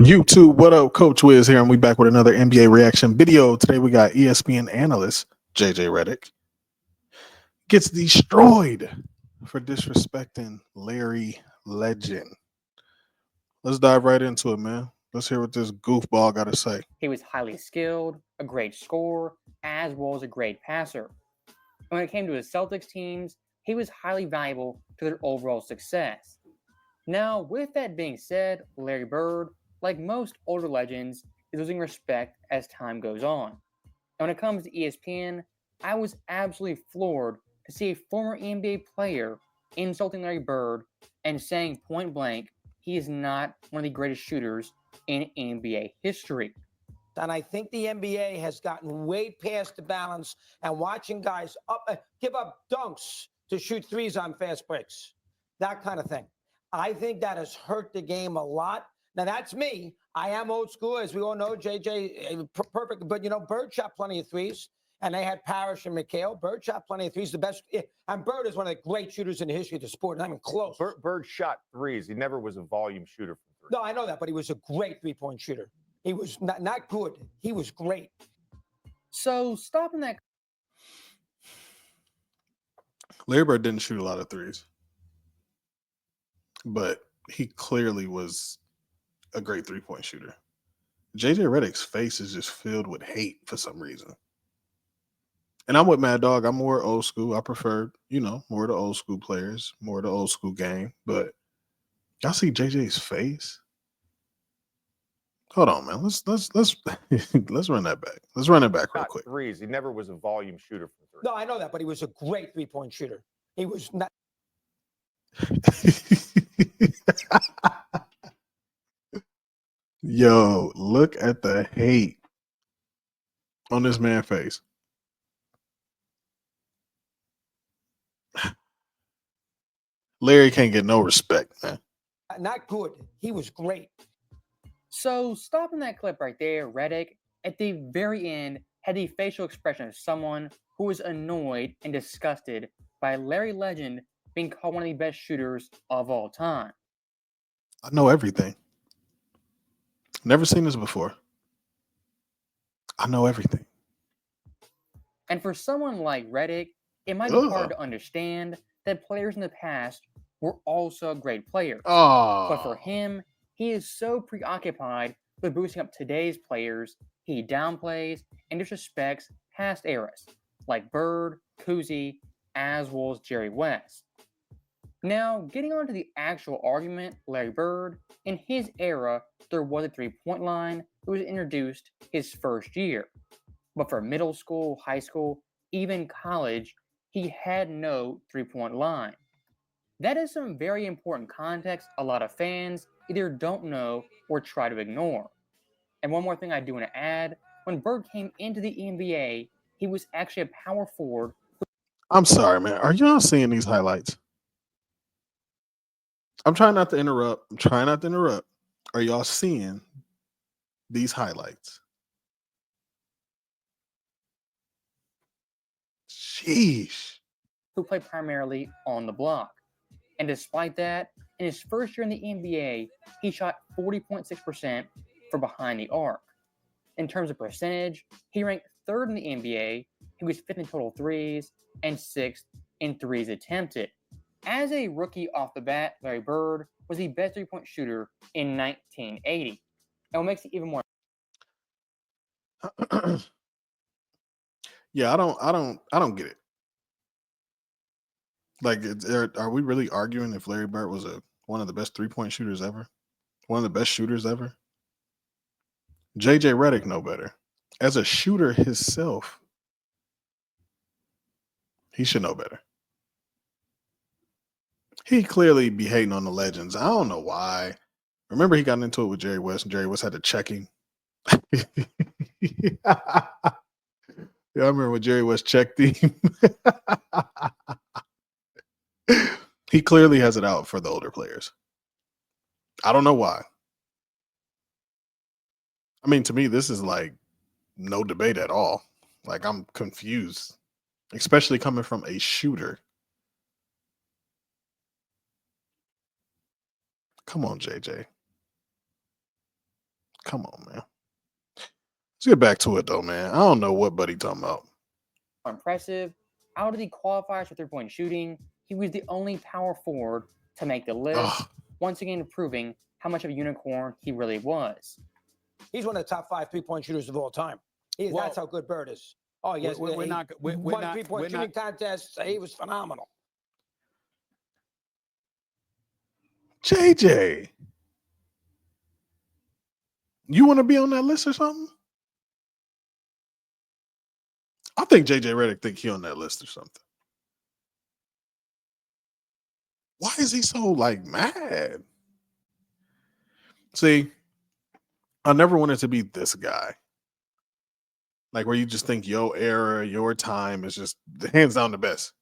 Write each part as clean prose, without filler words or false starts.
YouTube, what up? Coach Wiz here, and we back with another NBA reaction video. Today we got ESPN analyst JJ Redick gets destroyed for disrespecting Larry Legend. Let's dive right into it, man. Let's hear what this goofball got to say. He was highly skilled, a great scorer, as well as a great passer. When it came to his Celtics teams, he was highly valuable to their overall success. Now, with that being said, Larry Bird, like most older legends, is losing respect as time goes on. And when it comes to ESPN, I was absolutely floored to see a former NBA player insulting Larry Bird and saying point blank he is not one of the greatest shooters in NBA history. And I think the NBA has gotten way past the balance and watching guys give up dunks to shoot threes on fast breaks, that kind of thing. I think that has hurt the game a lot. Now, that's me. I am old school, as we all know. JJ, perfect. But, Bird shot plenty of threes, and they had Parrish and McHale. Bird shot plenty of threes, the best. And Bird is one of the great shooters in the history of the sport, not even close. Bird shot threes. He never was a volume shooter from three. No, I know that, but he was a great three-point shooter. He was not good. He was great. So stopping that. Larry Bird didn't shoot a lot of threes, but he clearly was a great three-point shooter. JJ Redick's face is just filled with hate for some reason. And I'm with Mad Dog. I'm more old school. I prefer, more of the old school players, more of the old school game. But y'all see JJ's face? Hold on, man. Let's let's run that back. Let's run it back real quick. Threes. He never was a volume shooter from three. No, I know that, but he was a great three-point shooter. He was not. Yo, look at the hate on this man's face. Larry can't get no respect, man. Not good. He was great. So stopping that clip right there, Redick, at the very end, had the facial expression of someone who was annoyed and disgusted by Larry Legend being called one of the best shooters of all time. I know everything. Never seen this before. I know everything. And for someone like Redick, it might be hard to understand that players in the past were also great players. But for him, he is so preoccupied with boosting up today's players, he downplays and disrespects past eras, like Bird, Cousy, as well as Jerry West. Now, getting on to the actual argument, Larry Bird, in his era, there was a three-point line that was introduced his first year. But for middle school, high school, even college, he had no three-point line. That is some very important context a lot of fans either don't know or try to ignore. And one more thing I do want to add, when Bird came into the NBA, he was actually a power forward. I'm sorry, man. Are y'all seeing these highlights? I'm trying not to interrupt. Are y'all seeing these highlights? Sheesh. Who played primarily on the block. And despite that, in his first year in the NBA, he shot 40.6% from behind the arc. In terms of percentage, he ranked third in the NBA. He was fifth in total threes and sixth in threes attempted. As a rookie off the bat, Larry Bird was the best three-point shooter in 1980. And what makes it even more. Yeah, I don't get it. Like, are we really arguing if Larry Bird was one of the best three-point shooters ever? One of the best shooters ever? JJ Redick know better. As a shooter himself, he should know better. He clearly be hating on the legends. I don't know why. Remember he got into it with Jerry West, and Jerry West had to check him. Yeah, I remember when Jerry West checked him. He clearly has it out for the older players. I don't know why. I mean, to me, this is like no debate at all. Like, I'm confused, especially coming from a shooter. Come on, JJ. Come on, man. Let's get back to it, though, man. I don't know what Buddy talking about. Impressive. Out of the qualifiers for three-point shooting, he was the only power forward to make the list, once again proving how much of a unicorn he really was. He's one of the top 5 3-point shooters of all time. That's how good Bird is. Oh, yes. We're not 3-point shooting contest. He was phenomenal. JJ, you want to be on that list or something? I think JJ Redick think he on that list or something. Why is he so mad? See, I never wanted to be this guy. Where you just think your era, your time is just hands down the best.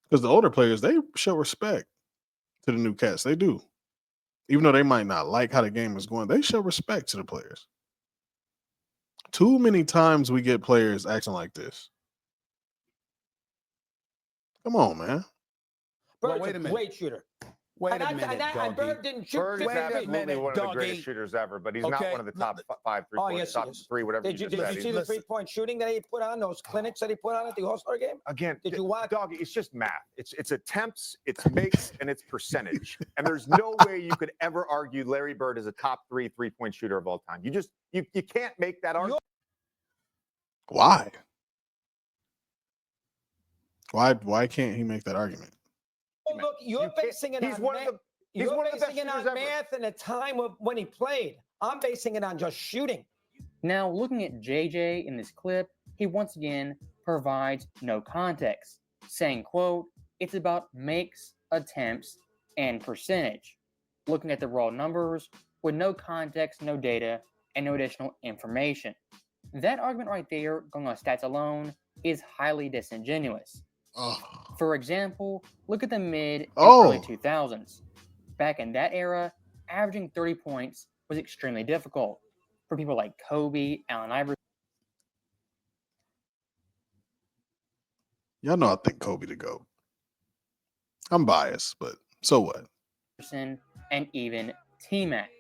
Because the older players, they show respect to the new cats. They do. Even though they might not like how the game is going, they show respect to the players. Too many times we get players acting like this. Come on, man. Bird's a great shooter. Wait a minute, and Bird didn't shoot. Bird is absolutely one of the greatest shooters ever, but he's not one of the top 5 3-point, top 3, whatever Did you said. see the 3-point shooting that he put on, those clinics that he put on at the All-Star game? Again, did you watch? Dog, it's just math. It's attempts, it's makes, and it's percentage. And there's no way you could ever argue Larry Bird is a top 3 3-point shooter of all time. You can't make that argument. Why? Why can't he make that argument? Well, look, you're basing it on math. You're basing it on math and the time of when he played. I'm basing it on just shooting. Now, looking at JJ in this clip, he once again provides no context, saying, quote, it's about makes, attempts, and percentage. Looking at the raw numbers with no context, no data, and no additional information. That argument right there, going on stats alone, is highly disingenuous. For example, look at the mid and early 2000s. Back in that era, averaging 30 points was extremely difficult for people like Kobe, Allen Iverson. Y'all know I think Kobe the GOAT. I'm biased, but so what? And even T-Mac.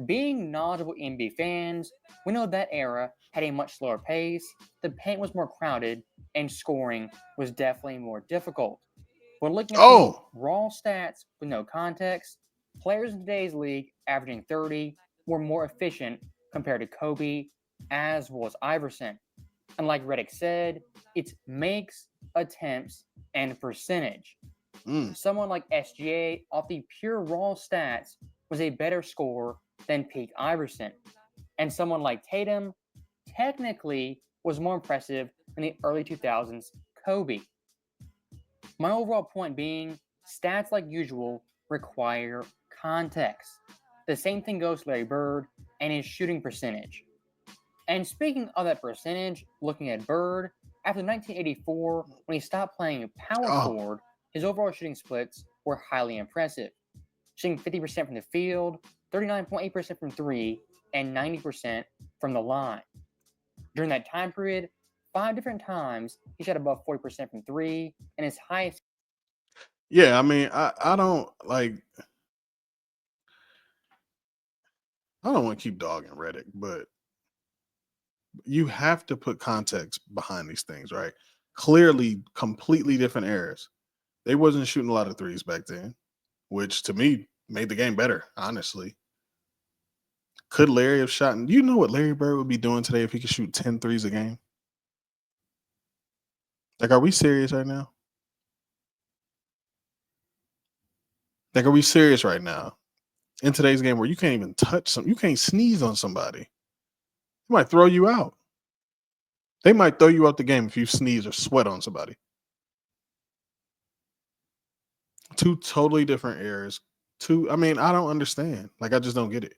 Being knowledgeable NBA fans, we know that era had a much slower pace, the paint was more crowded, and scoring was definitely more difficult. When looking at raw stats with no context, players in today's league averaging 30 were more efficient compared to Kobe, as was Iverson. And like Redick said, it's makes, attempts, and percentage. Someone like SGA, off the pure raw stats, was a better scorer than peak Iverson. And someone like Tatum technically was more impressive in the early 2000s Kobe. My overall point being, stats like usual require context. The same thing goes to Larry Bird and his shooting percentage. And speaking of that percentage, looking at Bird, after 1984, when he stopped playing power forward, his overall shooting splits were highly impressive. Shooting 50% from the field, 39.8% from 3, and 90% from the line. During that time period, 5 different times he shot above 40% from 3, and his highest. Yeah, I mean, I don't want to keep dogging Redick, but you have to put context behind these things, right? Clearly, completely different eras. They wasn't shooting a lot of threes back then, which to me made the game better, honestly. Could Larry have shot? Do you know what Larry Bird would be doing today if he could shoot 10 threes a game? Are we serious right now? Are we serious right now? In today's game where you can't even touch you can't sneeze on somebody. They might throw you out. They might throw you out the game if you sneeze or sweat on somebody. 2 totally different eras. I mean, I don't understand. I just don't get it.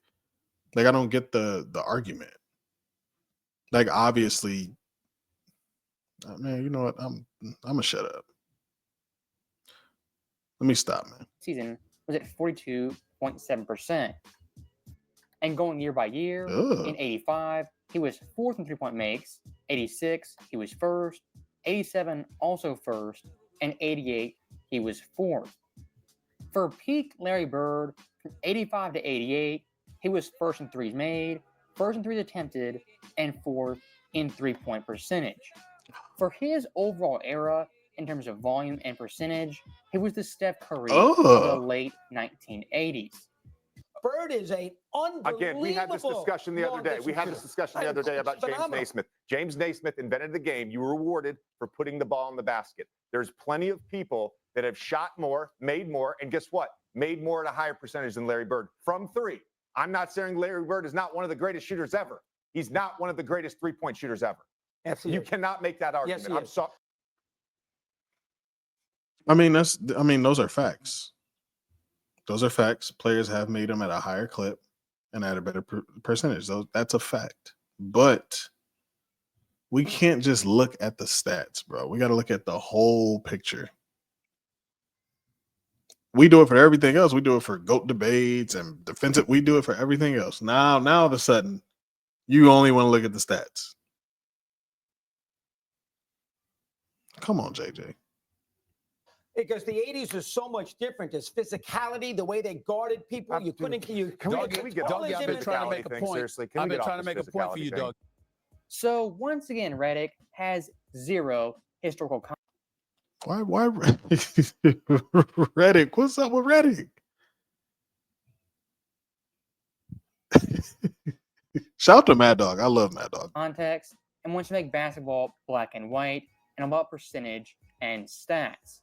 I don't get the argument. Obviously, man, you know what? I'm gonna shut up. Let me stop, man. Season was at 42.7%. And going year by year, in 85, he was 4th in 3-point makes. 86, he was 1st. 87, also 1st. And 88, he was 4th. For peak Larry Bird, from 85 to 88, he was 1st in threes made, first in threes attempted, and fourth in three-point percentage. For his overall era, in terms of volume and percentage, he was the Steph Curry of the late 1980s. Bird is a unbelievable. Again, we had this discussion the other day. About James Naismith. James Naismith invented the game. You were rewarded for putting the ball in the basket. There's plenty of people that have shot more, made more, and guess what? Made more at a higher percentage than Larry Bird from three. I'm not saying Larry Bird is not one of the greatest shooters ever. He's not one of the greatest three-point shooters ever. Yes, you cannot make that argument. Yes, I'm sorry. I mean, those are facts. Those are facts. Players have made them at a higher clip and at a better percentage. That's a fact. But we can't just look at the stats, bro. We got to look at the whole picture. We do it for everything else. We do it for GOAT debates and defensive. We do it for everything else. Now all of a sudden, you only want to look at the stats. Come on, JJ. Because the 80s was so much different. There's physicality, the way they guarded people. You couldn't. Can we get Doug? I've been trying to make a point. Seriously, I've been trying to make a point for you, Doug. So once again, Redick has zero historical context. Why Redick? What's up with Redick? Shout to Mad Dog. I love Mad Dog. Context and wants to make basketball black and white and about percentage and stats.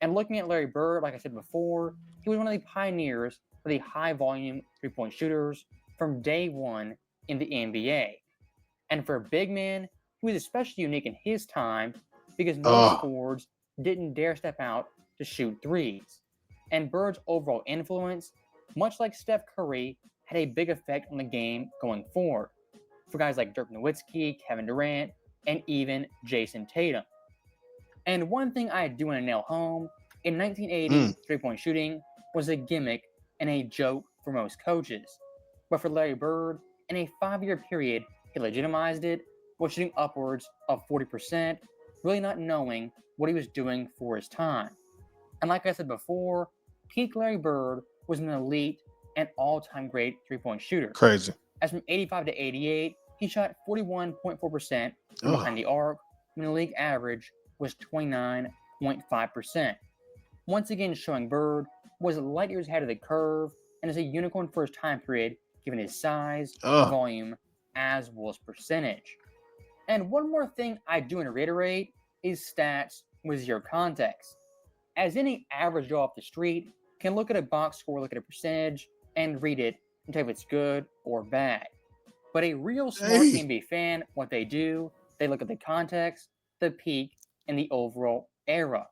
And looking at Larry Bird, like I said before, he was one of the pioneers for the high-volume three-point shooters from day one in the NBA. And for a big man, he was especially unique in his time because most forwards didn't dare step out to shoot threes. And Bird's overall influence, much like Steph Curry, had a big effect on the game going forward for guys like Dirk Nowitzki, Kevin Durant, and even Jason Tatum. And one thing I do want to nail home, in 1980, three-point shooting was a gimmick and a joke for most coaches. But for Larry Bird, in a 5-year period, he legitimized it, was shooting upwards of 40%, really not knowing what he was doing for his time. And like I said before, peak Larry Bird was an elite and all-time great three-point shooter. Crazy. As from 85 to 88, he shot 41.4% from behind the arc, when the league average was 29.5%. Once again, showing Bird was light years ahead of the curve and is a unicorn for his time period, given his size, volume, as well as percentage. And one more thing I do want to reiterate is stats with zero context. As any average Joe off the street can look at a box score, look at a percentage, and read it and tell if it's good or bad. But a real smart NBA fan, what they do, they look at the context, the peak, and the overall era.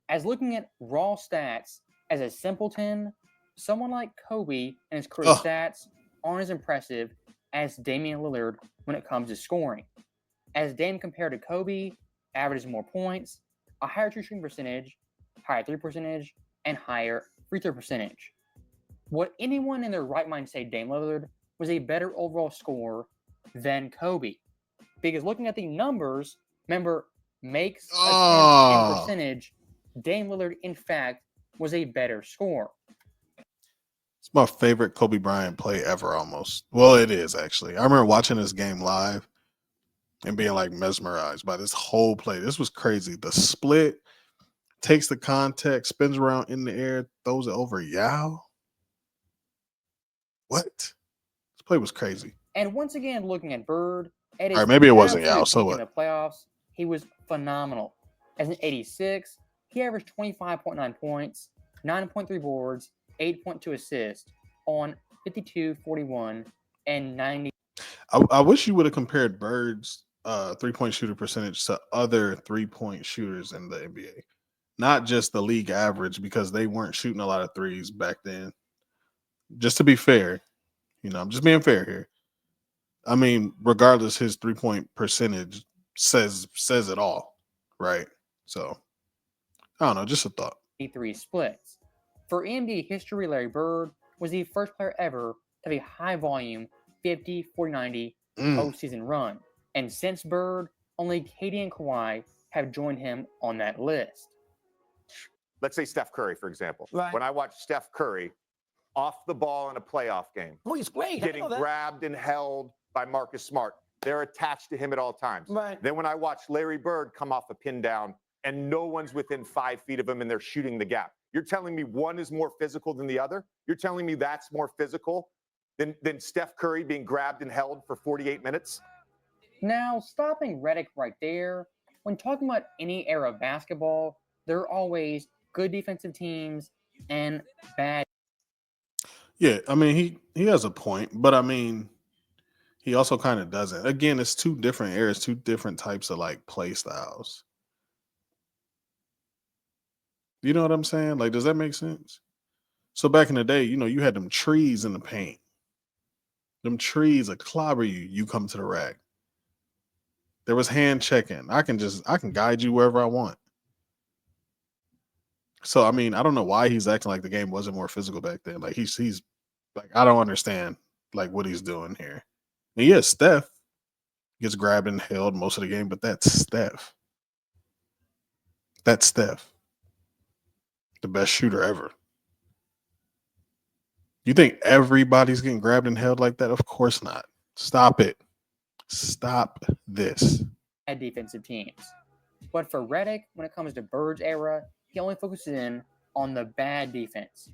As looking at raw stats as a simpleton, someone like Kobe and his career stats aren't as impressive as Damian Lillard when it comes to scoring. As Dame compared to Kobe, averages more points, a higher true shooting percentage, higher three percentage, and higher free throw percentage. Would anyone in their right mind say Dame Lillard was a better overall scorer than Kobe? Because looking at the numbers, remember, makes, attempts, and percentage, Dame Lillard, in fact, was a better scorer. It's my favorite Kobe Bryant play ever, almost. Well, it is, actually. I remember watching this game live and being, like, mesmerized by this whole play. This was crazy. The split, takes the contact, spins around in the air, throws it over Yao. What? This play was crazy. And once again, looking at Bird, at his all right, maybe it wasn't Yao, so what? In the playoffs, he was phenomenal. As in 86, he averaged 25.9 points, 9.3 boards, 8.2 assists on 52, 41, and 90. I wish you would have compared Bird's three-point shooter percentage to other three-point shooters in the NBA. Not just the league average, because they weren't shooting a lot of threes back then. Just to be fair, I'm just being fair here. I mean, regardless, his three-point percentage says it all, right? So, I don't know, just a thought. 3 splits. For NBA history, Larry Bird was the first player ever to have a high-volume 50, 40, 90 postseason run. And since Bird, only KD and Kawhi have joined him on that list. Let's say Steph Curry, for example. Right. When I watch Steph Curry, off the ball in a playoff game. Oh, he's great. Getting grabbed and held by Marcus Smart. They're attached to him at all times. Right. Then when I watch Larry Bird come off a pin down and no one's within 5 feet of him and they're shooting the gap. You're telling me one is more physical than the other? You're telling me that's more physical than Steph Curry being grabbed and held for 48 minutes? Now, stopping Redick right there, when talking about any era of basketball, there are always good defensive teams and bad. Yeah, I mean, he has a point, but I mean, he also kind of doesn't. Again, it's two different eras, two different types of like play styles. You know what I'm saying? Like, does that make sense? So back in the day, you had them trees in the paint. Them trees would clobber you. You come to the rack. There was hand checking. I can guide you wherever I want. So I mean, I don't know why he's acting like the game wasn't more physical back then. Like he's like, I don't understand like what he's doing here. And yes, Steph gets grabbed and held most of the game, but that's Steph. That's Steph. The best shooter ever. You think everybody's getting grabbed and held like that? Of course not. Stop it. Stop this. Defensive teams. But for Redick, when it comes to Bird's era, he only focuses in on the bad defense.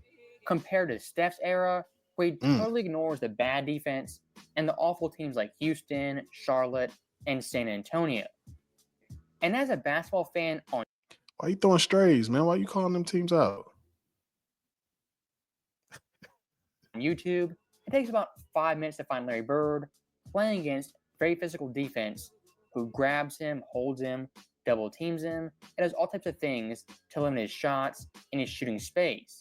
Compared to Steph's era, where he totally ignores the bad defense and the awful teams like Houston, Charlotte, and San Antonio. And as a basketball fan on why you throwing strays, man? Why you calling them teams out? YouTube, it takes about 5 minutes to find Larry Bird playing against very physical defense who grabs him, holds him, double teams him, and does all types of things to limit his shots and his shooting space.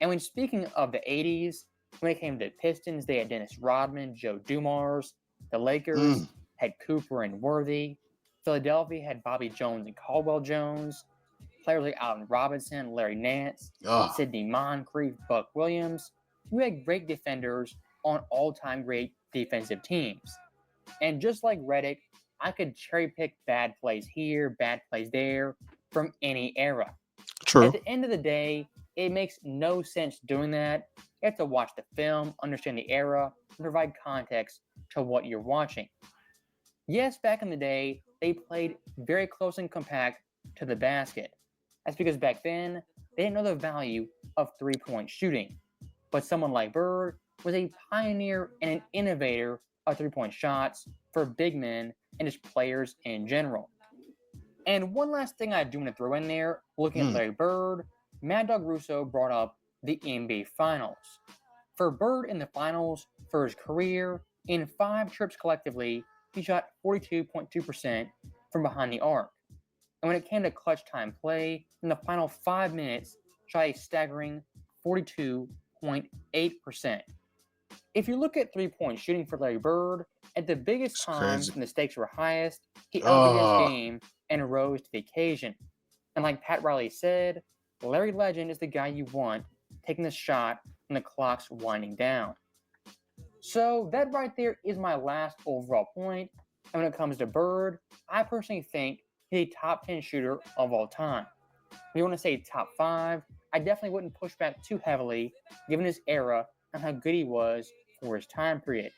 And when speaking of the 80s, when it came to Pistons, they had Dennis Rodman, Joe Dumars. The Lakers had Cooper and Worthy. Philadelphia had Bobby Jones and Caldwell Jones. Players like Allen Robinson, Larry Nance, Sidney Moncrief, Buck Williams. We had great defenders on all-time great defensive teams. And just like Redick, I could cherry pick bad plays here, bad plays there from any era. True. At the end of the day, it makes no sense doing that. You have to watch the film, understand the era, and provide context to what you're watching. Yes, back in the day, they played very close and compact to the basket. That's because back then, they didn't know the value of three-point shooting. But someone like Bird was a pioneer and an innovator of three-point shots for big men and just players in general. And one last thing I do want to throw in there, looking at Larry Bird, Mad Dog Russo brought up the NBA Finals. For Bird in the Finals, for his career, in 5 trips collectively, he shot 42.2% from behind the arc. And when it came to clutch time play, in the final 5 minutes, shot a staggering 42.8%. If you look at three-point shooting for Larry Bird, at the biggest times when the stakes were highest, he elevated his game and rose to the occasion. And like Pat Riley said, Larry Legend is the guy you want taking the shot when the clock's winding down. So that right there is my last overall point. And when it comes to Bird, I personally think he's a top 10 shooter of all time. If you want to say top 5, I definitely wouldn't push back too heavily given his era and how good he was for his time period.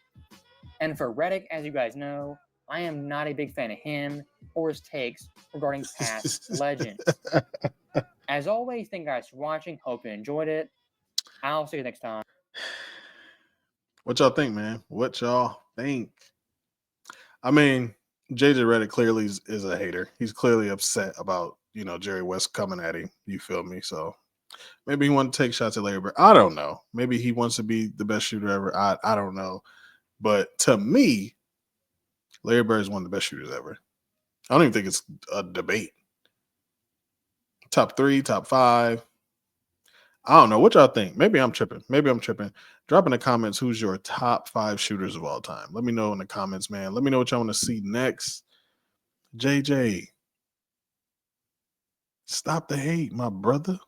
And for Redick, as you guys know, I am not a big fan of him or his takes regarding past legends. As always, thank you guys for watching. Hope you enjoyed it. I'll see you next time. What y'all think, man? What y'all think? I mean, JJ Redick clearly is a hater. He's clearly upset about, Jerry West coming at him. You feel me? So maybe he wants to take shots at Larry Bird. I don't know. Maybe he wants to be the best shooter ever. I don't know. But to me, Larry Bird is one of the best shooters ever. I don't even think it's a debate. Top 3, top 5. I don't know. What y'all think? Maybe I'm tripping. Drop in the comments who's your top 5 shooters of all time. Let me know in the comments, man. Let me know what y'all want to see next. JJ, stop the hate, my brother.